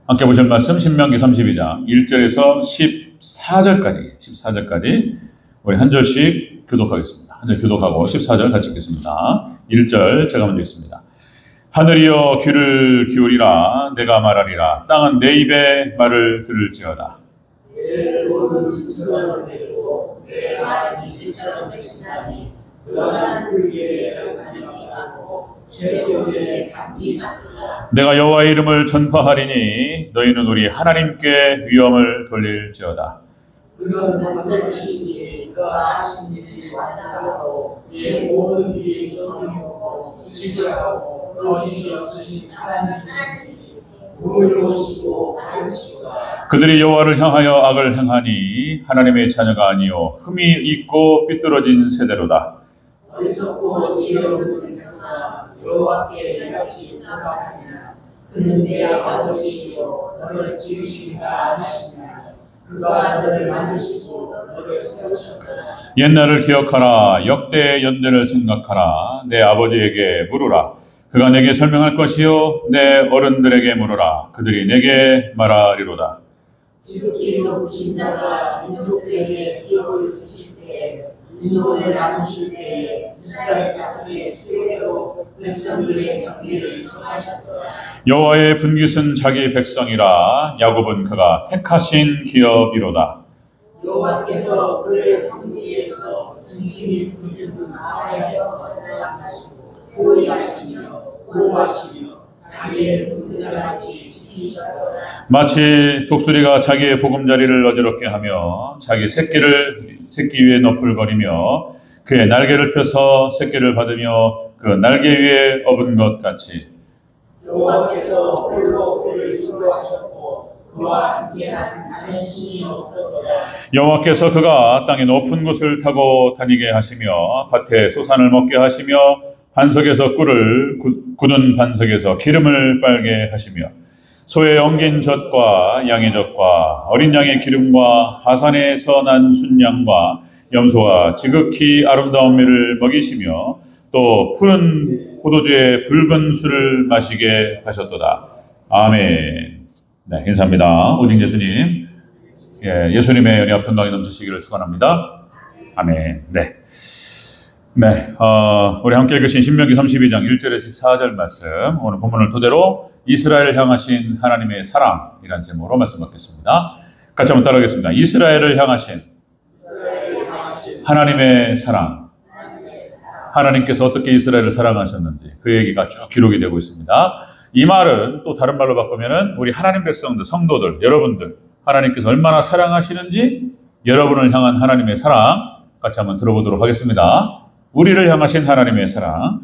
함께 보실 말씀 신명기 32장 1절에서 14절까지 우리 한 절씩 교독하겠습니다. 한 절 교독하고 14절 같이 읽겠습니다. 1절 제가 먼저 읽습니다. 하늘이여 귀를 기울이라. 내가 말하리라. 땅은 내 입의 말을 들을지어다. 내 손은 이처럼 되고 내 말은 이슬처럼 맺히나니 그러한 그 위에 하늘이 가고 죄수 위에 담비 나도다. 내가 여호와의 이름을 전파하리니 너희는 우리 하나님께 위엄을 돌릴지어다. 그는 원수시니 그가 하신 일이 완전하고 그의 모든 일이 정의롭고 진실하고 거짓이 없으신 하나님이시니 의로우시고 바르시도다. 그들이 여호와를 향하여 악을 행하니 하나님의 자녀가 아니요 흠이 있고 삐뚤어진 세대로다. 어리석고 지혜로운 백성아 여호와께 같이 나가느냐. 그는 내 아버지시요 너를 지으시니가 아니시냐. 그가 너를 만드시고 너를 세우셨다. 옛날을 기억하라. 역대의 연대를 생각하라. 내 아버지에게 물으라. 그가 내게 설명할 것이요 내 어른들에게 물으라. 그들이 내게 말하리로다. 지극히 높으신 자가 민족에게 기업을 주실 때 민족을 나누실 때 이스라엘 자손의 수혜로 백성들의 경계를 정하셨다. 여호와의 분깃은 자기 백성이라. 야곱은 그가 택하신 기업이로다. 여호와께서 그를 황무지에서 진심이 부르는 아라에서 만나시고 보호하시며 자기의 분들같이 지키셨다. 마치 독수리가 자기의 보금자리를 어지럽게 하며 자기 새끼 위에 너풀거리며 그의 날개를 펴서 새끼를 받으며 그 날개 위에 업은 것 같이 여호와께서 홀로 그를 인도하셨고 그와 함께한 다른 신이 없었도다. 여호와께서 그가 땅의 높은 곳을 타고 다니게 하시며 밭에 소산을 먹게 하시며 반석에서 꿀을 굳은 반석에서 기름을 빨게 하시며 소의 엉긴 젖과 양의 젖과 어린 양의 기름과 하산에서 난 순양과 염소와 지극히 아름다운 밀을 먹이시며 또 푸른 포도주의 붉은 술을 마시게 하셨도다. 아멘. 네, 인사합니다. 오직 예수님. 예수님의 은혜와 평강이 넘치시기를 축원합니다. 아멘. 네. 우리 함께 읽으신 신명기 32장 1절에서 14절 말씀, 오늘 본문을 토대로 이스라엘을 향하신 하나님의 사랑이라는 제목으로 말씀 받겠습니다. 같이 한번 따라하겠습니다. 이스라엘을 향하신 하나님의 사랑. 하나님께서 어떻게 이스라엘을 사랑하셨는지 그 얘기가 쭉 기록이 되고 있습니다. 이 말은 또 다른 말로 바꾸면은 우리 하나님 백성들, 성도들, 여러분들 하나님께서 얼마나 사랑하시는지 여러분을 향한 하나님의 사랑 같이 한번 들어보도록 하겠습니다. 우리를 향하신 하나님의 사랑,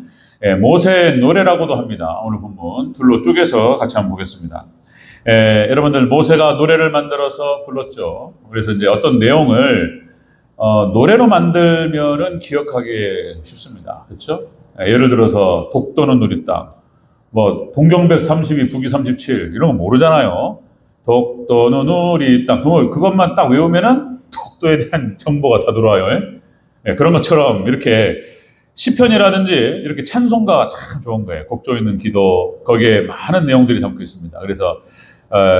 모세의 노래라고도 합니다. 오늘 본문 둘로 쪼개서 같이 한번 보겠습니다. 여러분들 모세가 노래를 만들어서 불렀죠. 그래서 이제 어떤 내용을 노래로 만들면은 기억하기 쉽습니다. 그렇죠? 예를 들어서 독도는 우리 땅, 뭐 동경백 32, 북위 37 이런 거 모르잖아요. 독도는 우리 땅, 그것만 딱 외우면은 독도에 대한 정보가 다 들어와요. 그런 것처럼 이렇게 시편이라든지 이렇게 찬송가가 참 좋은 거예요. 곡조 있는 기도, 거기에 많은 내용들이 담고 있습니다. 그래서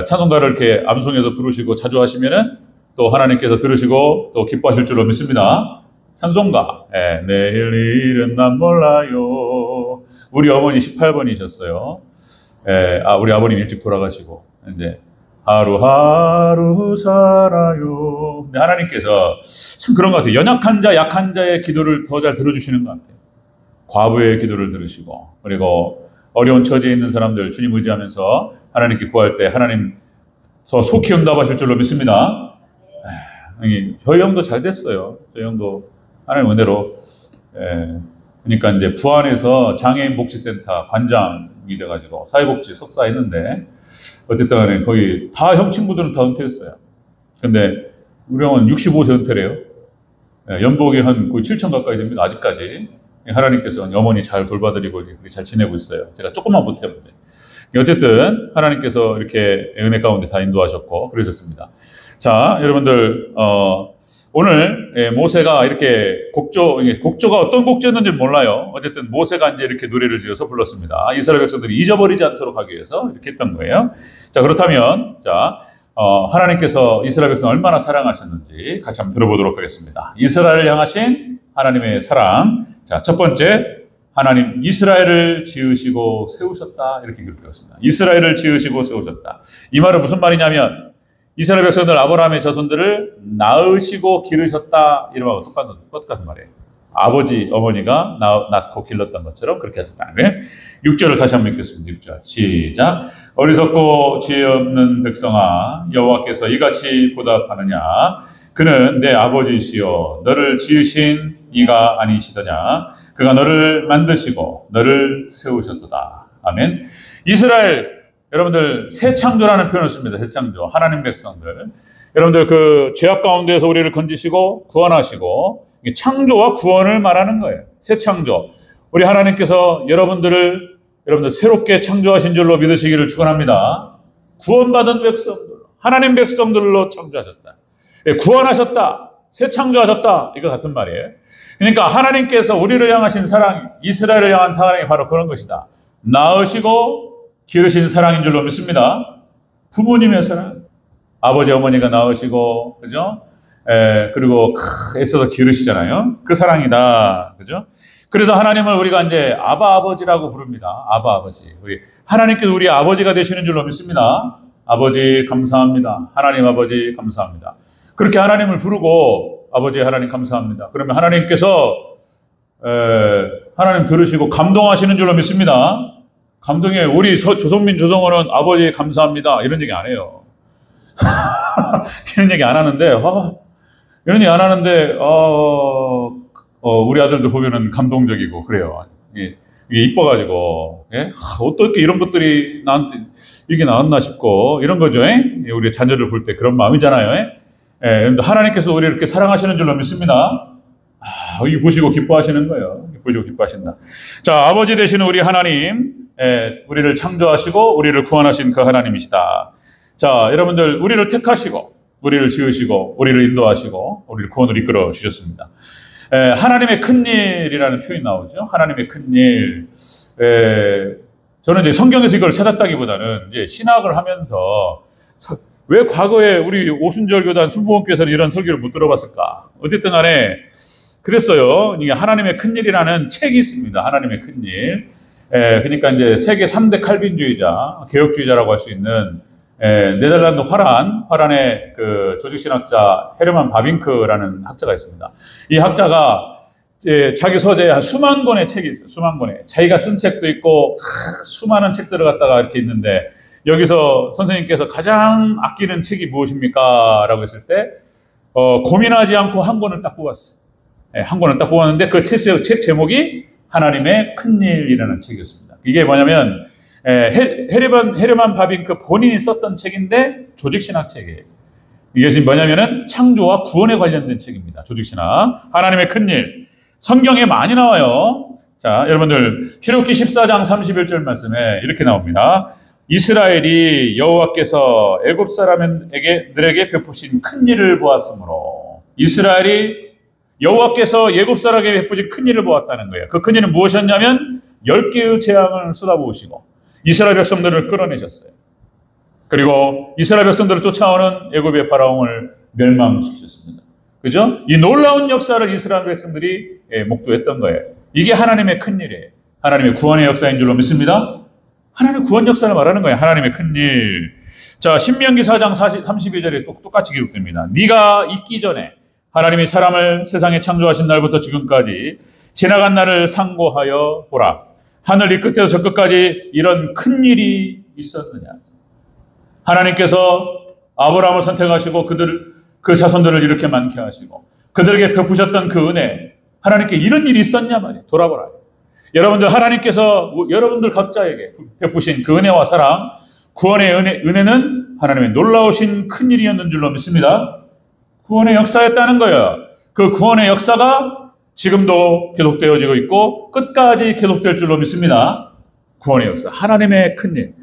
찬송가를 이렇게 암송해서 부르시고 자주 하시면은 또 하나님께서 들으시고 또 기뻐하실 줄로 믿습니다. 찬송가, 내일 일은 난 몰라요. 우리 어머니 18번이셨어요. 우리 아버님 일찍 돌아가시고 이제 하루하루 살아요. 근데 하나님께서 참 그런 것 같아요. 연약한 자, 약한 자의 기도를 더 잘 들어주시는 것 같아요. 과부의 기도를 들으시고, 그리고 어려운 처지에 있는 사람들 주님 의지하면서 하나님께 구할 때 하나님 더 속히 응답하실 줄로 믿습니다. 저희 형도 잘 됐어요. 저희 형도 하나님 은혜로. 그러니까 이제 부안에서 장애인 복지센터 관장이 돼가지고 사회복지 석사 했는데, 어쨌든 간에 거의 다 형 친구들은 다 은퇴했어요. 근데 우리 형은 65세 은퇴래요. 연봉이 한 거의 7천 가까이 됩니다. 아직까지. 하나님께서 어머니 잘 돌봐드리고 잘 지내고 있어요. 제가 조금만 못해봤는데. 어쨌든 하나님께서 이렇게 은혜 가운데 다 인도하셨고 그러셨습니다. 자, 여러분들 오늘 모세가 이렇게 곡조가 어떤 곡조였는지 몰라요. 어쨌든 모세가 이제 이렇게 노래를 지어서 불렀습니다. 이스라엘 백성들이 잊어버리지 않도록 하기 위해서 이렇게 했던 거예요. 자, 그렇다면 하나님께서 이스라엘 백성 얼마나 사랑하셨는지 같이 한번 들어보도록 하겠습니다. 이스라엘을 향하신 하나님의 사랑. 자, 첫 번째, 하나님 이스라엘을 지으시고 세우셨다, 이렇게 기록되었습니다. 이스라엘을 지으시고 세우셨다. 이 말은 무슨 말이냐면 이스라엘 백성들 아브라함의 자손들을 낳으시고 기르셨다, 이름하고 똑같은 말이에요. 아버지 어머니가 낳고 길렀던 것처럼 그렇게 하셨다. 6절을 다시 한번 읽겠습니다. 6절 시작. 어리석고 지혜 없는 백성아, 여호와께서 이같이 보답하느냐? 그는 내 아버지시여 너를 지으신 이가 아니시더냐? 그가 너를 만드시고 너를 세우셨도다. 아멘. 이스라엘, 여러분들 새 창조라는 표현을 씁니다. 새 창조. 하나님 백성들. 여러분들 그 죄악 가운데에서 우리를 건지시고 구원하시고 창조와 구원을 말하는 거예요. 새 창조. 우리 하나님께서 여러분들 새롭게 창조하신 줄로 믿으시기를 축원합니다. 구원받은 백성들, 하나님 백성들로 창조하셨다. 구원하셨다. 새 창조하셨다. 이거 같은 말이에요. 그러니까 하나님께서 우리를 향하신 사랑, 이스라엘을 향한 사랑이 바로 그런 것이다. 낳으시고 기르신 사랑인 줄로 믿습니다. 부모님의 사랑. 아버지, 어머니가 낳으시고, 그죠? 그리고 애써서 기르시잖아요. 그 사랑이다. 그죠? 그래서 하나님을 우리가 이제 아바 아버지라고 부릅니다. 아바 아버지. 하나님께서 우리 아버지가 되시는 줄로 믿습니다. 아버지 감사합니다. 하나님 아버지 감사합니다. 그렇게 하나님을 부르고 아버지 하나님 감사합니다. 그러면 하나님께서 하나님 들으시고 감동하시는 줄로 믿습니다. 감동해. 우리 조성민 조성원은 아버지 감사합니다 이런 얘기 안 해요. 이런 얘기 안 하는데 이런 얘기 안 하는데 우리 아들도 보면은 감동적이고 그래요. 이게 이뻐가지고 어떻게 이런 것들이 나한테 이게 나왔나 싶고 이런 거죠. 우리 자녀를 볼 때 그런 마음이잖아요. 하나님께서 우리를 이렇게 사랑하시는 줄로 믿습니다. 이 보시고 기뻐하시는 거예요. 보시고 기뻐하신다. 자, 아버지 되시는 우리 하나님, 우리를 창조하시고 우리를 구원하신 그 하나님이시다. 자, 여러분들 우리를 택하시고 우리를 지으시고 우리를 인도하시고 우리를 구원으로 이끌어 주셨습니다. 하나님의 큰일이라는 표현이 나오죠. 하나님의 큰일. 저는 이제 성경에서 이걸 찾았다기보다는 이제 신학을 하면서 왜 과거에 우리 오순절 교단 순복음교회에서는 이런 설교를 못 들어봤을까? 어쨌든 간에 그랬어요. 이게 하나님의 큰일이라는 책이 있습니다. 하나님의 큰일. 그러니까 이제 세계 3대 칼빈주의자, 개혁주의자라고 할 수 있는 네덜란드 화란의 그 조직신학자 헤르만 바빙크라는 학자가 있습니다. 이 학자가 이제 자기 서재에 한 수만 권의 책이 있어요. 수만 권의. 자기가 쓴 책도 있고 수많은 책들을 갖다가 이렇게 있는데 여기서 선생님께서 가장 아끼는 책이 무엇입니까? 라고 했을 때 고민하지 않고 한 권을 딱 뽑았어요. 한 권을 딱 뽑았는데 그 책 제목이 하나님의 큰일이라는 책이었습니다. 이게 뭐냐면 헤르만 바빙크 본인이 썼던 책인데 조직신학 책이에요. 이게 지금 뭐냐면은 창조와 구원에 관련된 책입니다. 조직신학. 하나님의 큰일. 성경에 많이 나와요. 자, 여러분들 출애굽기 14장 31절 말씀에 이렇게 나옵니다. 이스라엘이 여호와께서 애굽 사람들에게 베푸신 큰 일을 보았으므로 이스라엘이 여호와께서 애굽 사람에게 베푸신 큰 일을 보았다는 거예요. 그 큰 일은 무엇이었냐면 10개의 재앙을 쏟아부으시고 이스라엘 백성들을 끌어내셨어요. 그리고 이스라엘 백성들을 쫓아오는 애굽의 파라옹을 멸망시켰습니다. 그죠? 이 놀라운 역사를 이스라엘 백성들이 목도했던 거예요. 이게 하나님의 큰 일이에요. 하나님의 구원의 역사인 줄로 믿습니다. 하나님의 구원 역사를 말하는 거예요. 하나님의 큰 일. 자, 신명기 4장 32절에 똑같이 기록됩니다. 네가 있기 전에 하나님이 사람을 세상에 창조하신 날부터 지금까지 지나간 날을 상고하여 보라. 하늘 이 끝에서 저 끝까지 이런 큰 일이 있었느냐. 하나님께서 아브라함을 선택하시고 그 자손들을 이렇게 많게 하시고 그들에게 베푸셨던 그 은혜, 하나님께 이런 일이 있었냐 말이에요. 돌아보라. 여러분들 하나님께서 여러분들 각자에게 베푸신 그 은혜와 사랑, 구원의 은혜는 하나님의 놀라우신 큰 일이었는 줄로 믿습니다. 구원의 역사였다는 거예요. 그 구원의 역사가 지금도 계속되어지고 있고 끝까지 계속될 줄로 믿습니다. 구원의 역사, 하나님의 큰 일.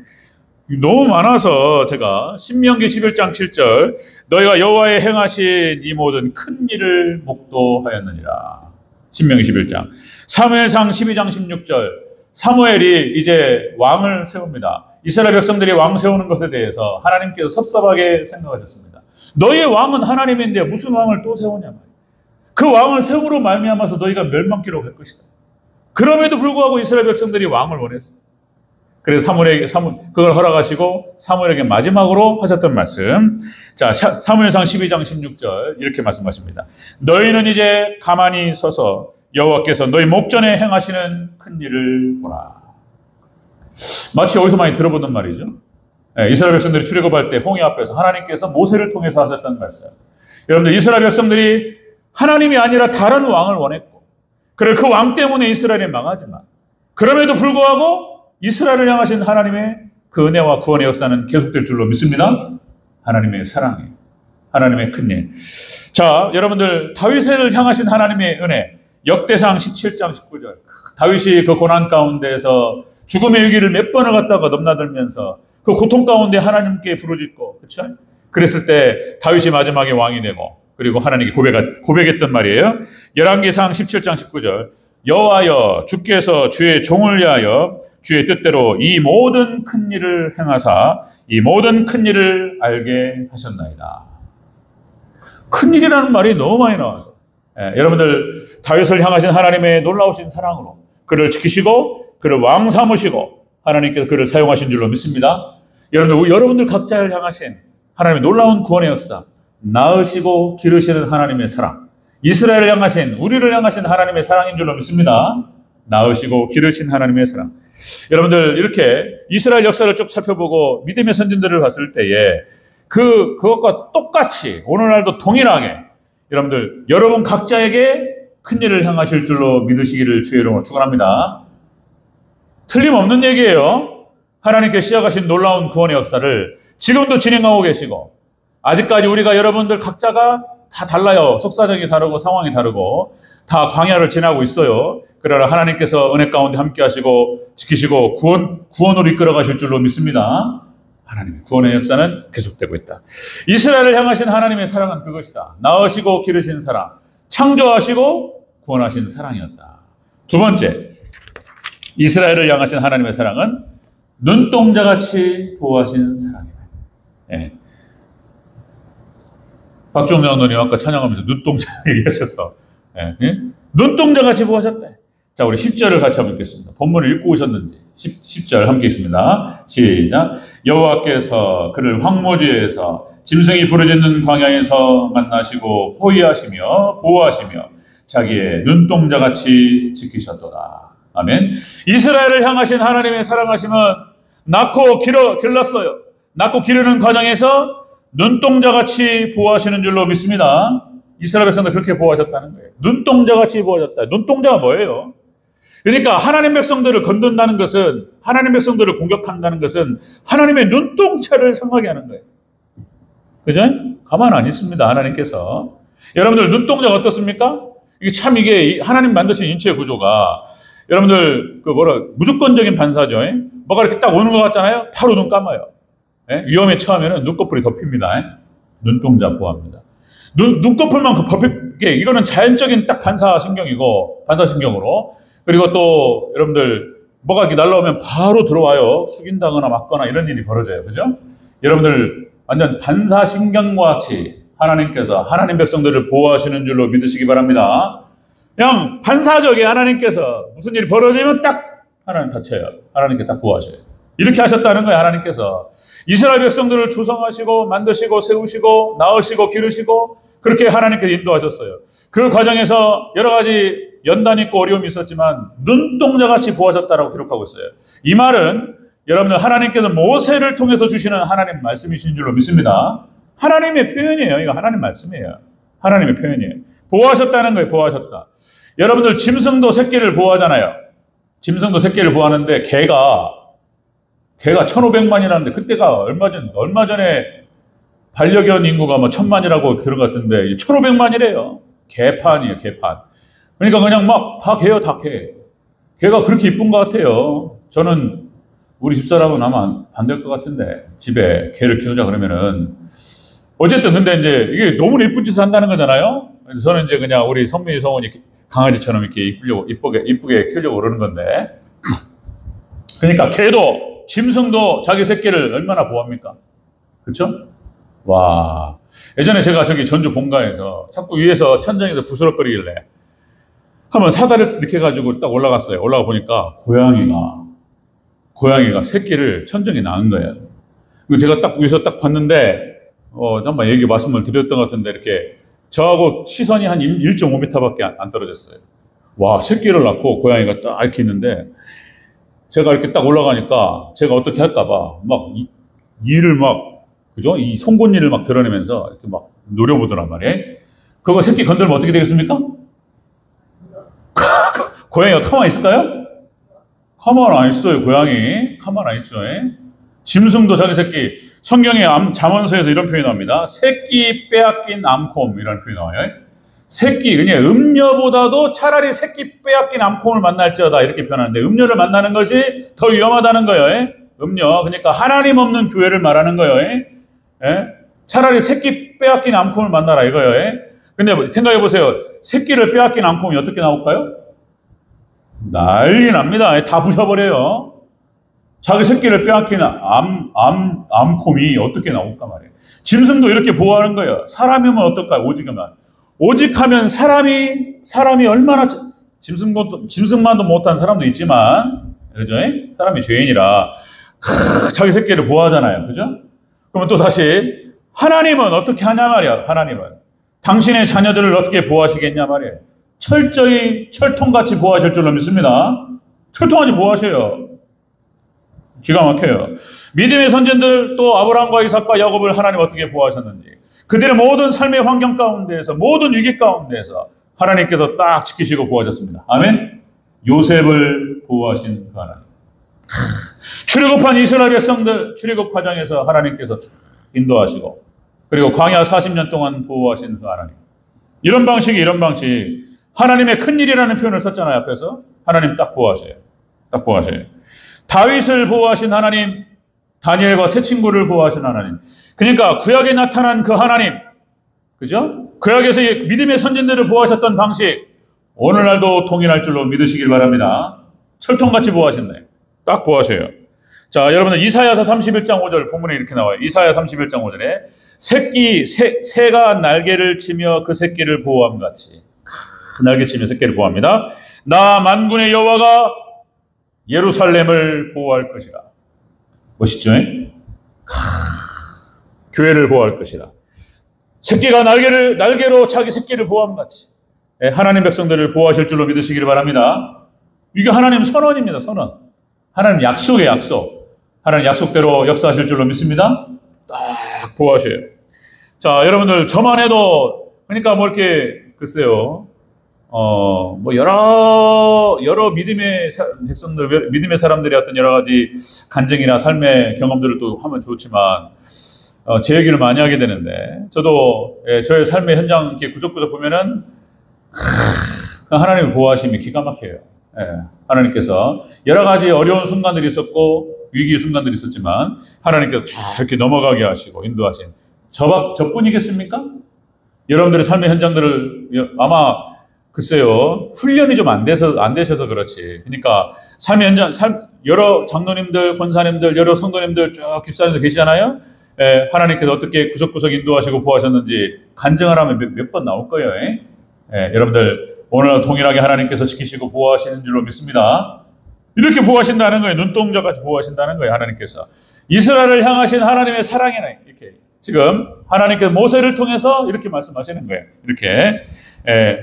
너무 많아서 제가 신명기 11장 7절 너희가 여호와의 행하신 이 모든 큰 일을 목도하였느니라. 신명기 11장. 사무엘상 12장 16절 사무엘이 이제 왕을 세웁니다. 이스라엘 백성들이 왕 세우는 것에 대해서 하나님께서 섭섭하게 생각하셨습니다. 너희의 왕은 하나님인데 무슨 왕을 또 세우냐. 그 왕을 세움으로 말미암아서 너희가 멸망기로 갈 것이다. 그럼에도 불구하고 이스라엘 백성들이 왕을 원했어. 그래서 그걸 허락하시고 사무엘에게 마지막으로 하셨던 말씀. 자, 사무엘상 12장 16절 이렇게 말씀하십니다. 너희는 이제 가만히 서서 여호와께서 너희 목전에 행하시는 큰 일을 보라. 마치 어디서 많이 들어보던 말이죠. 이스라엘 백성들이 출애굽할 때 홍해 앞에서 하나님께서 모세를 통해서 하셨던 말씀. 여러분들 이스라엘 백성들이 하나님이 아니라 다른 왕을 원했고, 그래 그 왕 때문에 이스라엘이 망하지만 그럼에도 불구하고 이스라엘을 향하신 하나님의 그 은혜와 구원의 역사는 계속될 줄로 믿습니다. 하나님의 사랑이, 하나님의 큰 일. 자, 여러분들 다윗을 향하신 하나님의 은혜, 역대상 17장 19절. 다윗이 그 고난 가운데에서 죽음의 위기를 몇 번을 갖다가 넘나들면서 그 고통 가운데 하나님께 부르짖고, 그렇죠? 그랬을 때 다윗이 마지막에 왕이 되고, 그리고 하나님께 고백했던 말이에요. 열왕기상 17장 19절. 여호와여 주께서 주의 종을 위하여 주의 뜻대로 이 모든 큰 일을 행하사 이 모든 큰 일을 알게 하셨나이다. 큰 일이라는 말이 너무 많이 나와서 여러분들 다윗을 향하신 하나님의 놀라우신 사랑으로 그를 지키시고 그를 왕 삼으시고 하나님께서 그를 사용하신 줄로 믿습니다. 여러분들 각자를 향하신 하나님의 놀라운 구원의 역사, 낳으시고 기르시는 하나님의 사랑, 이스라엘을 향하신, 우리를 향하신 하나님의 사랑인 줄로 믿습니다. 낳으시고 기르신 하나님의 사랑. 여러분들 이렇게 이스라엘 역사를 쭉 살펴보고 믿음의 선진들을 봤을 때에 그것과 똑같이 오늘날도 동일하게 여러분들 여러분 각자에게 큰 일을 향하실 줄로 믿으시기를 주의 이름으로 축원합니다. 틀림없는 얘기예요. 하나님께 시작하신 놀라운 구원의 역사를 지금도 진행하고 계시고, 아직까지 우리가 여러분들 각자가 다 달라요. 속사정이 다르고 상황이 다르고 다 광야를 지나고 있어요. 그러나 하나님께서 은혜 가운데 함께 하시고 지키시고 구원으로 이끌어 가실 줄로 믿습니다. 하나님의 구원의 역사는 계속되고 있다. 이스라엘을 향하신 하나님의 사랑은 그것이다. 낳으시고 기르신 사랑, 창조하시고 구원하신 사랑이었다. 두 번째, 이스라엘을 향하신 하나님의 사랑은 눈동자같이 보호하신 사랑이다. 예. 박종정 의원님 아까 찬양하면서 눈동자 얘기하셔서 눈동자같이 보호하셨대. 자, 우리 10절을 같이 한번 읽겠습니다. 본문을 읽고 오셨는지 10절 함께 읽습니다. 시작. 여호와께서 그를 황무지에서 짐승이 부르짖는 광야에서 만나시고 호위하시며 보호하시며 자기의 눈동자같이 지키셨도다. 아멘. 이스라엘을 향하신 하나님의 사랑하심은 낳고 길렀어요. 낳고 기르는 과정에서 눈동자같이 보호하시는 줄로 믿습니다. 이스라엘 백성들 그렇게 보호하셨다는 거예요. 눈동자같이 보호하셨다. 눈동자가 뭐예요? 그러니까 하나님 백성들을 건든다는 것은, 하나님 백성들을 공격한다는 것은 하나님의 눈동자를 상하게 하는 거예요. 그죠? 가만 안 있습니다, 하나님께서. 여러분들 눈동자가 어떻습니까? 이게 하나님 만드신 인체 구조가 여러분들 무조건적인 반사죠. 뭐가 이렇게 딱 오는 것 같잖아요. 바로 눈 감아요. 위험에 처하면 눈꺼풀이 덮입니다. 눈동자 보호합니다. 눈꺼풀만 이거는 자연적인 딱 반사신경으로. 그리고 또 여러분들 뭐가 이렇게 날라오면 바로 들어와요. 숙인다거나 막거나 이런 일이 벌어져요. 그죠? 여러분들 완전 반사신경과 같이 하나님께서 하나님 백성들을 보호하시는 줄로 믿으시기 바랍니다. 그냥 반사적인 하나님께서 무슨 일이 벌어지면 딱 하나님 다쳐요. 하나님께 딱 보호하셔요. 이렇게 하셨다는 거예요. 하나님께서 이스라엘 백성들을 조성하시고 만드시고 세우시고 낳으시고 기르시고 그렇게 하나님께서 인도하셨어요. 그 과정에서 여러 가지 연단이 있고 어려움이 있었지만 눈동자같이 보호하셨다라고 기록하고 있어요. 이 말은 여러분들 하나님께서 모세를 통해서 주시는 하나님 말씀이신 줄로 믿습니다. 하나님의 표현이에요. 이거 하나님 말씀이에요. 하나님의 표현이에요. 보호하셨다는 거예요. 보호하셨다. 여러분들 짐승도 새끼를 보호하잖아요. 짐승도 새끼를 보호하는데 개가 1,500만이라는데 그때가 얼마 전에 반려견 인구가 1,000만이라고 들은 것 같은데 1,500만이래요. 개판이에요. 개판. 그러니까 그냥 막 다 개요. 다 개. 개가 그렇게 이쁜 것 같아요. 저는 우리 집사람은 아마 안 될 것 같은데, 집에 개를 키우자 그러면은. 어쨌든 근데 이제 이게 너무 예쁜 짓을 한다는 거잖아요. 그래서 저는 이제 그냥 우리 성민이 성원이 강아지처럼 이렇게 이쁘게 키우려고 그러는 건데. 그러니까 개도, 짐승도 자기 새끼를 얼마나 보호합니까? 그쵸? 와. 예전에 제가 저기 전주 본가에서 자꾸 위에서 천장에서 부스럭거리길래 한번 사다리를 이렇게 해가지고 딱 올라갔어요. 올라가 보니까 고양이가 새끼를 천정에 낳은 거예요. 그리고 제가 딱 위에서 딱 봤는데, 한번 말씀을 드렸던 것 같은데, 이렇게 저하고 시선이 한 1.5m밖에 안 떨어졌어요. 와, 새끼를 낳고 고양이가 딱 이렇게 있는데, 제가 이렇게 딱 올라가니까 제가 어떻게 할까봐 이를 그죠? 이 송곳니를 드러내면서 이렇게 노려보더란 말이에요. 그거 새끼 건들면 어떻게 되겠습니까? 고양이가 가만히 있을까요? 가만 안 있어요, 고양이. 가만 안 있죠. 짐승도 자기 새끼. 성경에 잠언서에서 이런 표현이 나옵니다. 새끼 빼앗긴 암콤이라는 표현이 나와요. 새끼, 그냥 음녀보다도 차라리 새끼 빼앗긴 암콤을 만날지어다 이렇게 표현하는데, 음녀를 만나는 것이 더 위험하다는 거예요. 음녀. 그러니까 하나님 없는 교회를 말하는 거예요. 차라리 새끼 빼앗긴 암콤을 만나라 이거예요. 근데 생각해 보세요. 새끼를 빼앗긴 암콤이 어떻게 나올까요? 난리 납니다. 다 부셔버려요. 자기 새끼를 빼앗긴 암콤이 어떻게 나올까 말이에요. 짐승도 이렇게 보호하는 거예요. 사람이면 어떨까요? 오직하면 사람이 얼마나, 짐승만도 못한 사람도 있지만, 그죠? 사람이 죄인이라, 자기 새끼를 보호하잖아요. 그죠? 그러면 또 다시, 하나님은 어떻게 하냐 말이야, 하나님은. 당신의 자녀들을 어떻게 보호하시겠냐 말이에요. 철저히 철통같이 보호하실 줄로 믿습니다. 철통같이 보호하셔요. 기가 막혀요. 믿음의 선진들 또 아브라함과 이삭과 야곱을 하나님 어떻게 보호하셨는지, 그들의 모든 삶의 환경 가운데에서, 모든 위기 가운데에서 하나님께서 딱 지키시고 보호하셨습니다. 아멘. 요셉을 보호하신 그 하나님. 출애굽한 이스라엘 백성들 출애굽 과정에서 하나님께서 인도하시고, 그리고 광야 40년 동안 보호하신 그 하나님. 이런 방식 하나님의 큰일이라는 표현을 썼잖아요. 앞에서 하나님 딱 보호하셔요. 다윗을 보호하신 하나님, 다니엘과 세 친구를 보호하신 하나님. 그러니까 구약에 나타난 그 하나님, 그죠? 구약에서 믿음의 선진들을 보호하셨던 방식, 오늘날도 동일할 줄로 믿으시길 바랍니다. 철통같이 보호하신다. 딱 보호하셔요. 자, 여러분들 이사야서 31장 5절 본문에 이렇게 나와요. 이사야 31장 5절에 새가 날개를 치며 그 새끼를 보호함 같이, 날개 치며 새끼를 보호합니다. 나 만군의 여호와가 예루살렘을 보호할 것이라. 멋있죠? 교회를 보호할 것이라. 새끼가 날개로 자기 새끼를 보호함 같이 하나님 백성들을 보호하실 줄로 믿으시기를 바랍니다. 이게 하나님 선언입니다. 선언. 하나님 약속의 약속. 하나님 약속대로 역사하실 줄로 믿습니다. 딱 보호하셔요. 자, 여러분들 저만 해도, 그러니까 이렇게 글쎄요, 여러 믿음의 백성들, 믿음의 사람들이 어떤 여러 가지 간증이나 삶의 경험들을 또 하면 좋지만, 제 얘기를 많이 하게 되는데, 저도 저의 삶의 현장 이렇게 구석구석 보면은 하나님의 보호하심이 기가 막혀요. 하나님께서 여러 가지 어려운 순간들이 있었고 위기의 순간들이 있었지만 하나님께서 잘 이렇게 넘어가게 하시고 인도하신 저뿐이겠습니까? 여러분들의 삶의 현장들을 아마 글쎄요, 훈련이 좀 안 되셔서 그렇지. 그러니까 삶의 현장, 여러 장로님들, 권사님들, 여러 성도님들 쭉 집사님들 계시잖아요. 하나님께서 어떻게 구석구석 인도하시고 보호하셨는지 간증을 하면 몇 번 나올 거예요. 여러분들 오늘 동일하게 하나님께서 지키시고 보호하시는 줄로 믿습니다. 이렇게 보호하신다는 거예요. 눈동자같이 보호하신다는 거예요. 하나님께서 이스라엘을 향하신 하나님의 사랑이네. 이렇게 지금 하나님께서 모세를 통해서 이렇게 말씀하시는 거예요. 이렇게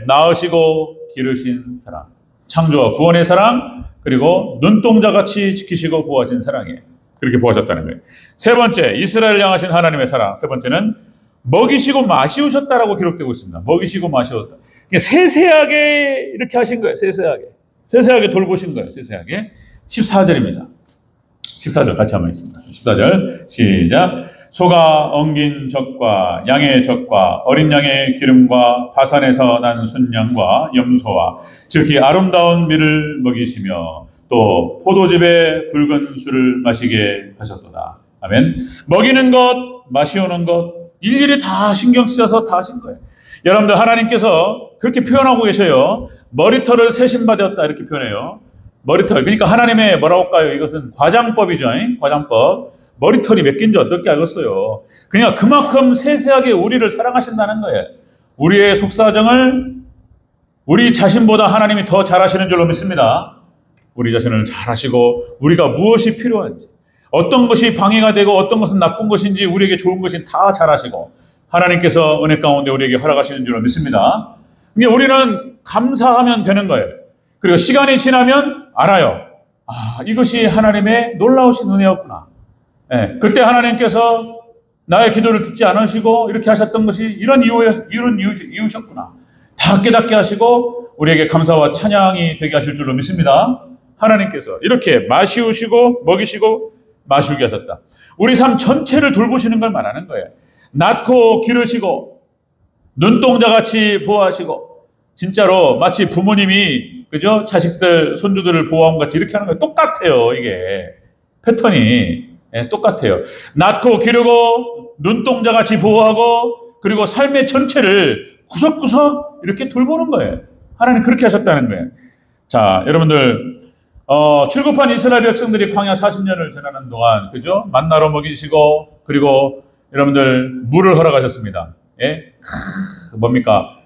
낳으시고 기르신 사랑, 창조와 구원의 사랑, 그리고 눈동자같이 지키시고 보호하신 사랑이에요. 그렇게 보호하셨다는 거예요. 세 번째, 이스라엘을 향하신 하나님의 사랑. 세 번째는 먹이시고 마시우셨다라고 기록되고 있습니다. 먹이시고 마시우셨다. 세세하게 이렇게 하신 거예요. 세세하게 돌보신 거예요. 세세하게. 14절입니다. 14절 같이 한번 있습니다. 14절 시작. 소가 엉긴 젖과 양의 젖과 어린 양의 기름과 바산에서 난 순양과 염소와 즉이 아름다운 밀을 먹이시며 또 포도즙에 붉은 술을 마시게 하셨도다. 아멘. 먹이는 것, 마시오는 것 일일이 다 신경 쓰셔서 다 하신 거예요. 여러분들 하나님께서 그렇게 표현하고 계셔요. 머리털을 세심받았다 이렇게 표현해요. 머리털. 그러니까 하나님의 뭐라고 할까요? 이것은 과장법이죠. 과장법. 머리털이 몇 개인지 어떻게 알겠어요. 그냥 그만큼 세세하게 우리를 사랑하신다는 거예요. 우리의 속사정을 우리 자신보다 하나님이 더 잘하시는 줄로 믿습니다. 우리 자신을 잘하시고 우리가 무엇이 필요한지 어떤 것이 방해가 되고 어떤 것은 나쁜 것인지 우리에게 좋은 것인지 다 잘하시고 하나님께서 은혜 가운데 우리에게 허락하시는 줄로 믿습니다. 그러니까 우리는 감사하면 되는 거예요. 그리고 시간이 지나면 알아요. 아, 이것이 하나님의 놀라우신 은혜였구나. 네, 그때 하나님께서 나의 기도를 듣지 않으시고 이렇게 하셨던 것이 이런 이유셨구나. 다 깨닫게 하시고 우리에게 감사와 찬양이 되게 하실 줄로 믿습니다. 하나님께서 이렇게 마시우시고 먹이시고 마시우게 하셨다. 우리 삶 전체를 돌보시는 걸 말하는 거예요. 낳고 기르시고 눈동자같이 보호하시고 진짜로 마치 부모님이 그죠? 자식들 손주들을 보호하는 것 같이 이렇게 하는 거예요. 똑같아요. 이게 패턴이 똑같아요. 낳고 기르고 눈동자같이 보호하고 그리고 삶의 전체를 구석구석 이렇게 돌보는 거예요. 하나님 그렇게 하셨다는 거예요. 자, 여러분들 출국한 이스라엘 백성들이 광야 40년을 지나는 동안 그죠? 만나로 먹이시고 그리고 여러분들 물을 허락하셨습니다. 예? 뭡니까?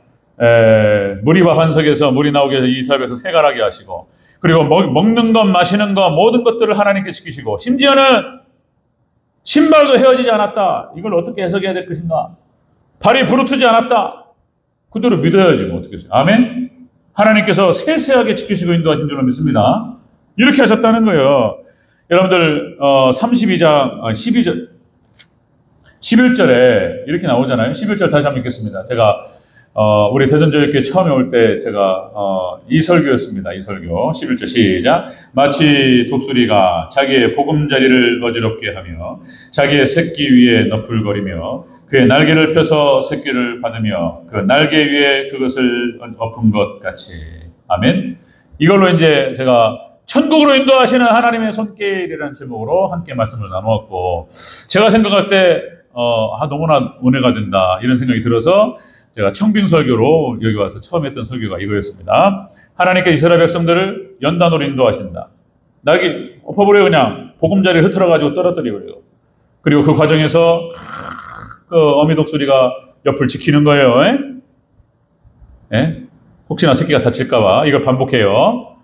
무리와 환석에서 물이 나오게 해서 이스라엘에서 새가라게 하시고 그리고 먹는 것 마시는 것 모든 것들을 하나님께 지키시고 심지어는 신발도 헤어지지 않았다. 이걸 어떻게 해석해야 될 것인가? 발이 부르트지 않았다. 그대로 믿어야지 뭐 어떻게 해요. 아멘? 하나님께서 세세하게 지키시고 인도하신 줄로 믿습니다. 이렇게 하셨다는 거예요. 여러분들 32장 11절에 이렇게 나오잖아요. 11절 다시 한번 읽겠습니다. 제가 우리 대전교회 처음에 올 때 제가 이 설교였습니다. 이 설교 11절 시작. 마치 독수리가 자기의 보금자리를 어지럽게 하며 자기의 새끼 위에 너풀거리며 그의 날개를 펴서 새끼를 받으며 그 날개 위에 그것을 엎은 것 같이. 아멘. 이걸로 이제 제가 천국으로 인도하시는 하나님의 손길이라는 제목으로 함께 말씀을 나누었고 제가 생각할 때 너무나 은혜가 된다 이런 생각이 들어서 제가 청빙설교로 여기 와서 처음 했던 설교가 이거였습니다. 하나님께 이스라엘 백성들을 연단으로 인도하신다. 날개 엎어버려 그냥 보금자리를 흐트러가지고 떨어뜨려버려요. 그리고 그 과정에서 그 어미 독수리가 옆을 지키는 거예요. 예? 혹시나 새끼가 다칠까봐 이걸 반복해요.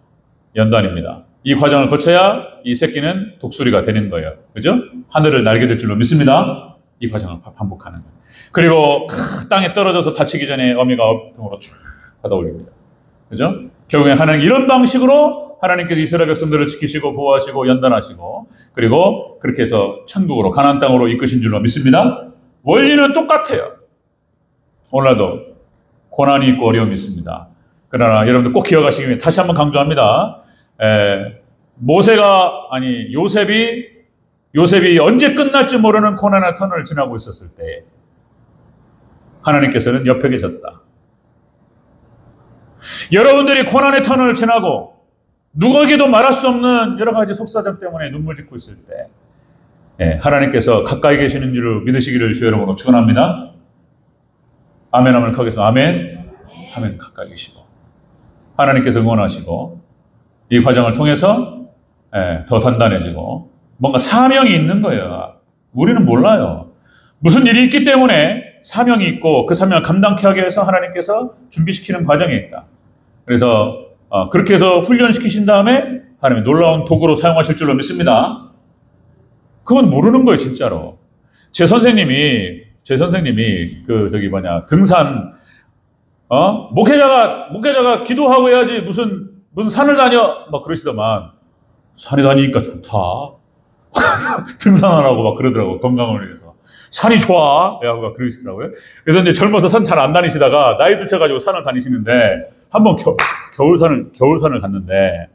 연단입니다. 이 과정을 거쳐야 이 새끼는 독수리가 되는 거예요. 그죠? 하늘을 날게 될 줄로 믿습니다. 이 과정을 반복하는 거예요. 그리고 땅에 떨어져서 다치기 전에 어미가 등으로 쭉 받아 올립니다. 그죠? 결국에 하나님 이런 방식으로 하나님께서 이스라엘 백성들을 지키시고 보호하시고 연단하시고 그리고 그렇게 해서 천국으로 가나안 땅으로 이끄신 줄로 믿습니다. 원리는 똑같아요. 오늘날도 고난이 있고 어려움이 있습니다. 그러나 여러분들 꼭 기억하시기 위해 다시 한번 강조합니다. 요셉이 언제 끝날지 모르는 고난의 터널을 지나고 있었을 때 하나님께서는 옆에 계셨다. 여러분들이 고난의 터널을 지나고 누구에게도 말할 수 없는 여러 가지 속사정 때문에 눈물 짓고 있을 때 하나님께서 가까이 계시는 줄을 믿으시기를 주 여러분으로 축원합니다. 아멘 하면 하겠습니다. 아멘. 아멘. 가까이 계시고 하나님께서 응원하시고 이 과정을 통해서 더 단단해지고 뭔가 사명이 있는 거예요. 우리는 몰라요. 무슨 일이 있기 때문에 사명이 있고 그 사명을 감당케 하기 위해서 하나님께서 준비시키는 과정이 있다. 그래서 그렇게 해서 훈련시키신 다음에 하나님이 놀라운 도구로 사용하실 줄로 믿습니다. 그건 모르는 거예요, 진짜로. 제 선생님이 등산 목회자가 기도하고 해야지 무슨 산을 다녀 막 그러시더만 산에 다니니까 좋다. 등산하라고 막 그러더라고. 건강을 위해서. 산이 좋아. 라고 막 그러시더라고요. 그래서 이제 젊어서 산 잘 안 다니시다가 나이 드셔가지고 산을 다니시는데 한번 겨울산을 갔는데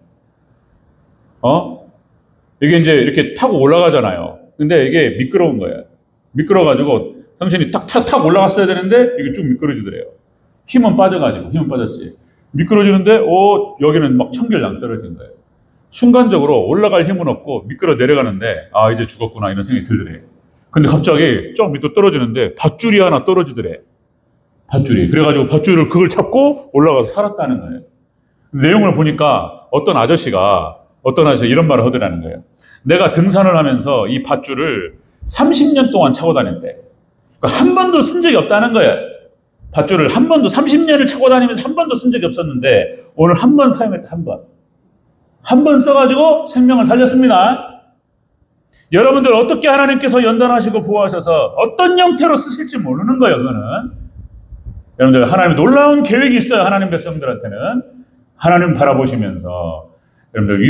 이게 이제 이렇게 타고 올라가잖아요. 근데 이게 미끄러운 거예요. 미끄러워가지고 당신이 탁 올라갔어야 되는데 이게 쭉 미끄러지더래요. 힘은 빠졌지. 미끄러지는데 여기는 막 청결 낭 떨어진 거예요. 순간적으로 올라갈 힘은 없고 미끄러 내려가는데 아 이제 죽었구나 이런 생각이 들더래. 근데 갑자기 좀 밑으로 떨어지는데 밧줄이 하나 떨어지더래. 밧줄이. 그래가지고 밧줄을 그걸 잡고 올라가서 살았다는 거예요. 내용을 보니까 어떤 아저씨가 이런 말을 하더라는 거예요. 내가 등산을 하면서 이 밧줄을 30년 동안 차고 다녔대. 그러니까 한 번도 쓴 적이 없다는 거예요. 밧줄을 한 번도 30년을 차고 다니면서 한 번도 쓴 적이 없었는데 오늘 한 번 사용했다. 한 번 써가지고 생명을 살렸습니다. 여러분들 어떻게 하나님께서 연단하시고 보호하셔서 어떤 형태로 쓰실지 모르는 거예요. 그거는. 여러분들 하나님의 놀라운 계획이 있어요. 하나님 백성들한테는. 하나님 바라보시면서 여러분들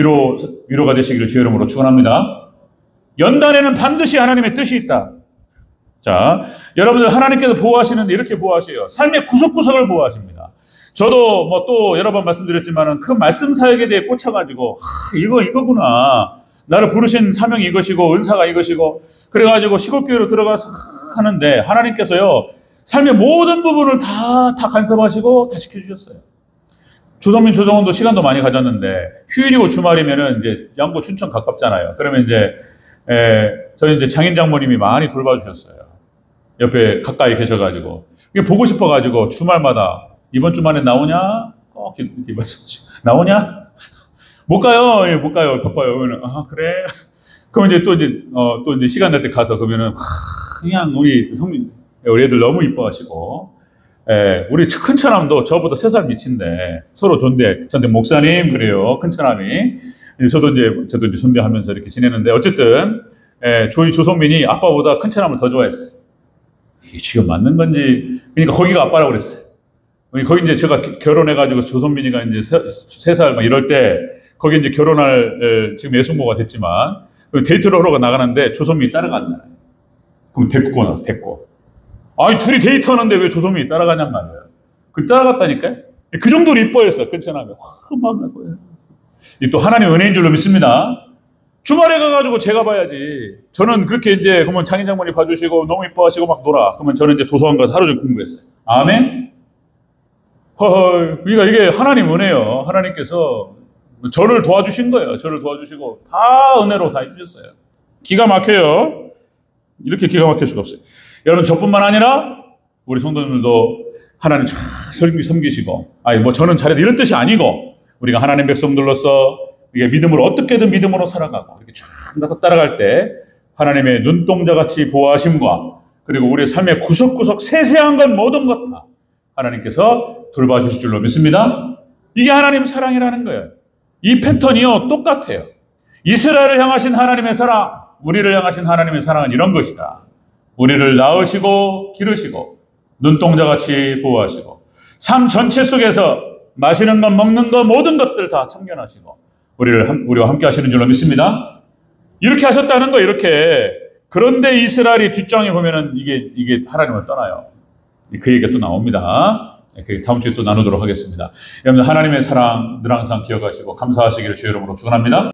위로가 되시기를 주의 이름으로 축원합니다. 연단에는 반드시 하나님의 뜻이 있다. 자, 여러분들 하나님께서 보호하시는데 이렇게 보호하셔요. 삶의 구석구석을 보호하십니다. 저도 뭐 또 여러 번 말씀드렸지만은 그 말씀 사역에 대해 꽂혀가지고 이거구나. 나를 부르신 사명이 이것이고 은사가 이것이고 그래가지고 시골교회로 들어가서 하는데 하나님께서요 삶의 모든 부분을 다 간섭하시고 다 시켜주셨어요. 조성민, 조정원도 시간도 많이 가졌는데 휴일이고 주말이면은 이제 양구 춘천 가깝잖아요. 그러면 저희 이제 장인 장모님이 많이 돌봐주셨어요. 옆에 가까이 계셔가지고 이게 보고 싶어가지고 주말마다 이번 주말에 나오냐? 꼭 이렇게 말씀하시고 나오냐? 못 가요. 예, 못 가요. 바빠요. 그러면 아 그래. 그럼 이제 또 이제 시간 날 때 가서 그러면은 그냥 우리 애들 너무 이뻐하시고. 예, 우리 큰 처남도 저보다 3살 밑인데 서로 저한테 목사님 그래요. 큰 처남이 저도 이제 존대하면서 이렇게 지내는데 어쨌든 저희 조성민이 아빠보다 큰 처남을 더 좋아했어요. 이게 지금 맞는 건지 그러니까 거기가 아빠라고 그랬어요. 거기 이제 제가 결혼해가지고 조성민이가 이제 3살 막 이럴 때 거기 이제 결혼할 지금 예순모가 됐지만 데이트를 하러 나가는데 조성민이 따라간다. 그럼 데리고. 아니 둘이 데이트하는데 왜 조성민이 따라가냔 말이에요. 그 따라갔다니까요. 그 정도로 이뻐했어. 근처나면 또 하나님 은혜인 줄로 믿습니다. 주말에 가가지고 제가 봐야지. 저는 그렇게 이제 그러면 장인 장모님 봐주시고 너무 이뻐하시고 막 놀아. 그러면 저는 이제 도서관 가서 하루 종일 공부했어요. 아멘. 그러니까 이게 하나님 은혜요. 하나님께서 저를 도와주신 거예요. 저를 도와주시고 다 은혜로 다 해주셨어요. 기가 막혀요. 이렇게 기가 막힐 수가 없어요. 여러분 저뿐만 아니라 우리 성도님들도 하나님 잘 섬기시고 뭐 저는 잘해도 이런 뜻이 아니고 우리가 하나님 백성들로서 이게 믿음으로 어떻게든 믿음으로 살아가고 이렇게 쫙 따라갈 때 하나님의 눈동자같이 보호하심과 그리고 우리의 삶의 구석구석 세세한 것 모든 것 다 하나님께서 돌봐주실 줄로 믿습니다. 이게 하나님 사랑이라는 거예요. 이 패턴이요 똑같아요. 이스라엘을 향하신 하나님의 사랑, 우리를 향하신 하나님의 사랑은 이런 것이다. 우리를 낳으시고 기르시고 눈동자같이 보호하시고 삶 전체 속에서 마시는 것 먹는 것 모든 것들 다 참견하시고 우리와 함께 하시는 줄로 믿습니다. 이렇게 하셨다는 거 이렇게. 그런데 이스라엘이 뒷장에 보면은 이게 하나님을 떠나요. 그 얘기가 또 나옵니다. 다음 주에 또 나누도록 하겠습니다. 여러분 하나님의 사랑 늘 항상 기억하시고 감사하시기를 주의 이름으로 축원합니다.